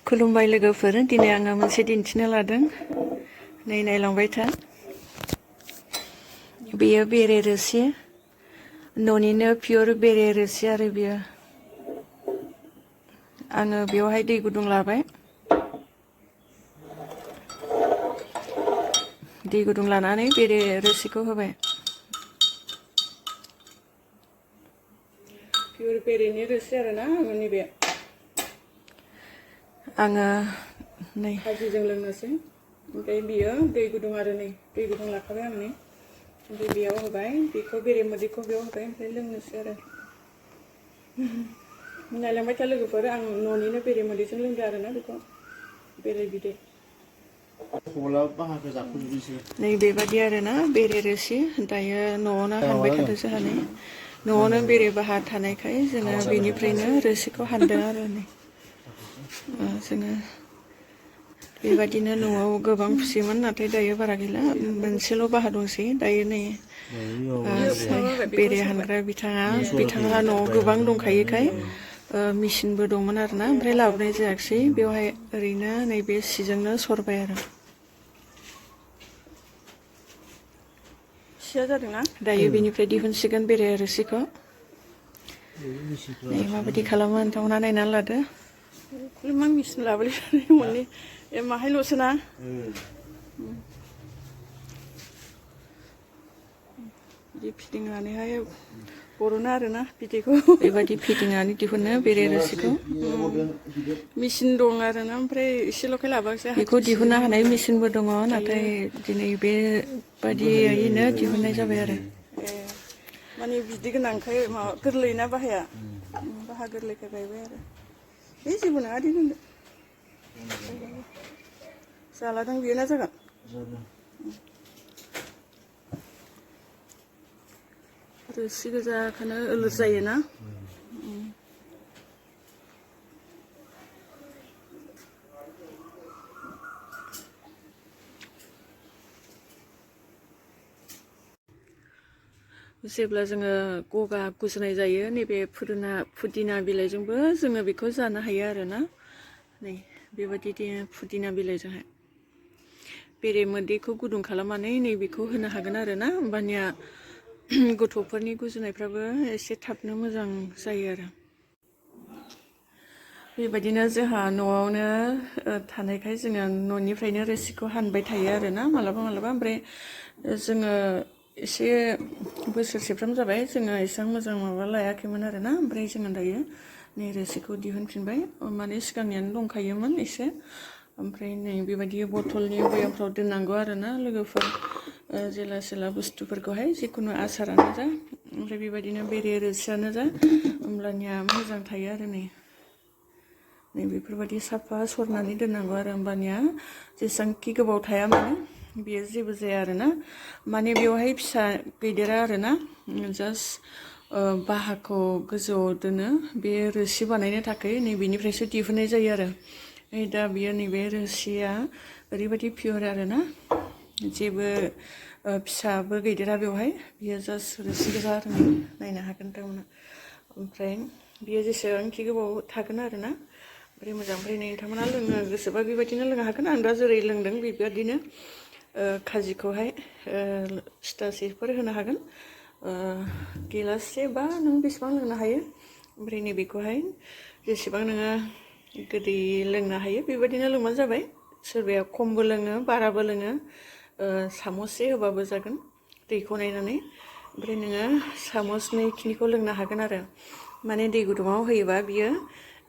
खुलुमबाय लोगोफोर दिनै आङो मोनसे दिन्थिनो लादों नै नायलांबाय था बेयो बेरे रोसि न'निनो पियर बेरे रोसि आरो बेयो आङो बेवहाय दै गुदुं लाबाय दै गुदुं लानानै बेरे रोसिखौ होबाय पियर बेरेनि रोसि आरोना आङो नैबे आङो नै खाजिजों लोंनोसै ओमफ्राय बियो दै गुदुं आरो नै दै गुदुं लाखाबाय आं नै ओमफ्राय बेयाव होबाय बेखौ बेरे मोदैखौ बेयाव होबाय ओमफ्राय लोंनोसै आरो नायलांबाय था लोगोफोर आं न'निनो बेरे मोदैजों लोंदों आरोना बेखौ बेरे बिदै नै बेबादि आरोना बेरे रोसि दायो न'आवनो हानबाय थादों जोंहा नै न'आवनो बेरे बाहा थानायखाय जोङो बेनिफ्रायनो रोसिखौ हानदों आरो नै जोङो बेबादिनो न'आव गोबां फिसियोमोन नाथाय दायो बारा गैला मोनसेल' बाहा दंसै दायो नै बेरे हानग्रा बिथाङा न'आव गोबां दंखायोखाय मेचिनबो दंमोन आरोना ओमफ्राय लाबोनाय जायाखिसै बेवहाय ओरैनो नैबे सिजोंनो सरबाय आरो सिया जादोंना दायो बेनिफ्राय दिहुनसिगोन बेरे रोसिखौ नै माबायदि खालामो नोंथांमोना नायनानै लादो मा मेचिन लाबोलै मोननै माहायल'सो ना बिदि फिदिंनानैहाय बर'नो आरोना बिदैखौ बेबायदि फिदिंनानै दिहुनो बेरे रोसिखौ मेचिन दं आरोना ओमफ्राय एसेल'खाय लाबोआखिसै बेखौ दिहुननो हानाय मेचिनबो दङ नाथाय दिनै बेबादियैनो दिहुननाय जाबाय आरो माने बिदै गोनांखाय माबा गोरलै ना बाहाया बाहा गोरलैखाय गायबाय आरो बे जेबो नङा दे दोनदो जालादां बेयो ना जागोन रोसि गोजाखौनो ओलुर जायोना जेब्ला जोङो गगा गुजुनाय जायो नैबे पुदिना बिलाइजोंबो जोङो बेखौ जानो हायो आरोना नै बेबायदि पुदिना बिलाइजोंहाय बेरे मोदैखौ गुदुं खालामनानै नैबेखौ होनो हागोन आरोना होमबानिया गथ'फोरनि गुजुनायफ्राबो एसे थाबनो मोजां जायो आरो बेबायदिनो जोंहा न'आवनो थानायखाय जोङो न'निफ्रायनो रोसिखौ हानबाय थायो आरोना मालाबा ओमफ्राय जोङो एसे बोसोरसेफ्राम जाबाय जोङो एसेबां मोजां माबा लायाखैमोन आरोना ओमफ्राय जोङो दायो नै रोसिखौ दिहुनफिनबाय माने सिगांनियानो दंखायोमोन एसे ओमफ्राय नै बेबायदि बथलनि बयामफ्राव दोननांगौ आरोना लोगोफोर जेला बुस्थुफोरखौहाय जिखुनु आसारानो जा ओमफ्राय बेबायदिनो बेरे रोसियानो जा होमब्लानिया मोजां थायो आरो नै बेफोरबायदि साफा सरनानै दोननांगौ आरो होमबानिया जेसेबांखि गोबाव थाया मानो बेयो जेबो जाया आरोना माने बेवहाय फिसा गैदेरा आरोना जास्ट बाहाखौ गोजौआव दोनो बे रोसि बानायनो थाखाय नैबेनिफ्रायसो दिहुननाय जायो आरो दा बियो नैबे रोसिया ओरैबायदि पियर आरोना जेबो फिसाबो गैदेरा बेवहाय बियो जास्ट रोसि गोजा आरो नायनो हागोन नोंथांमोना ओमफ्राय बियो जेसेबांखि गोबाव थागोन आरोना ओमफ्राय मोजां ओमफ्राय नोंथांमोना लोंनो गोसोबा बेबायदिनो लोंनो हागोन आं दा जेरै लोंदों बेबायदिनो खाजिखौहाय सिथासेफोर होनो हागोन गिलाससे बा नों बेसेबां लोंनो हायो ओमफ्राय नैबेखौहाय जेसेबां नोङो गोदै लोंनो हायो बेबायदिनो लोंबानो जाबाय सोरबाया खमबो लोङो बाराबो लोङो सामससे होबाबो जागोन दैखौ नायनानै ओमफ्राय नोङो सामसनैखिनिखौ लोंनो हागोन आरो माने दै गुदुङाव होयोबा बियो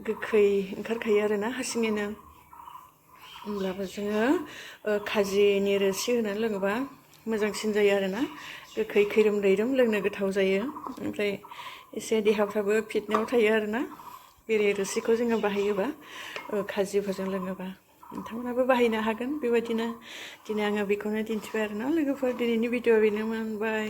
गोखै ओंखारखायो आरोना हारसिङैनो होमब्लाबो जोङो खाजिनि रोसि होनानै लोङोबा मोजांसिन जायो आरोना गोखै खैरोम दैरोम लोंनो गोथाव जायो ओमफ्राय एसे देहाफ्राबो फिटनेस थायो आरोना बेरे रोसिखौ जोङो बाहायोबा खाजिफोरजों लोङोबा नोंथांमोनाबो बाहायनो हागोन बेबायदिनो दिनै आङो बेखौनो दिन्थिबाय आरोना लोगोफोर दिनैनि भिडिअआ बेनोमोन बाय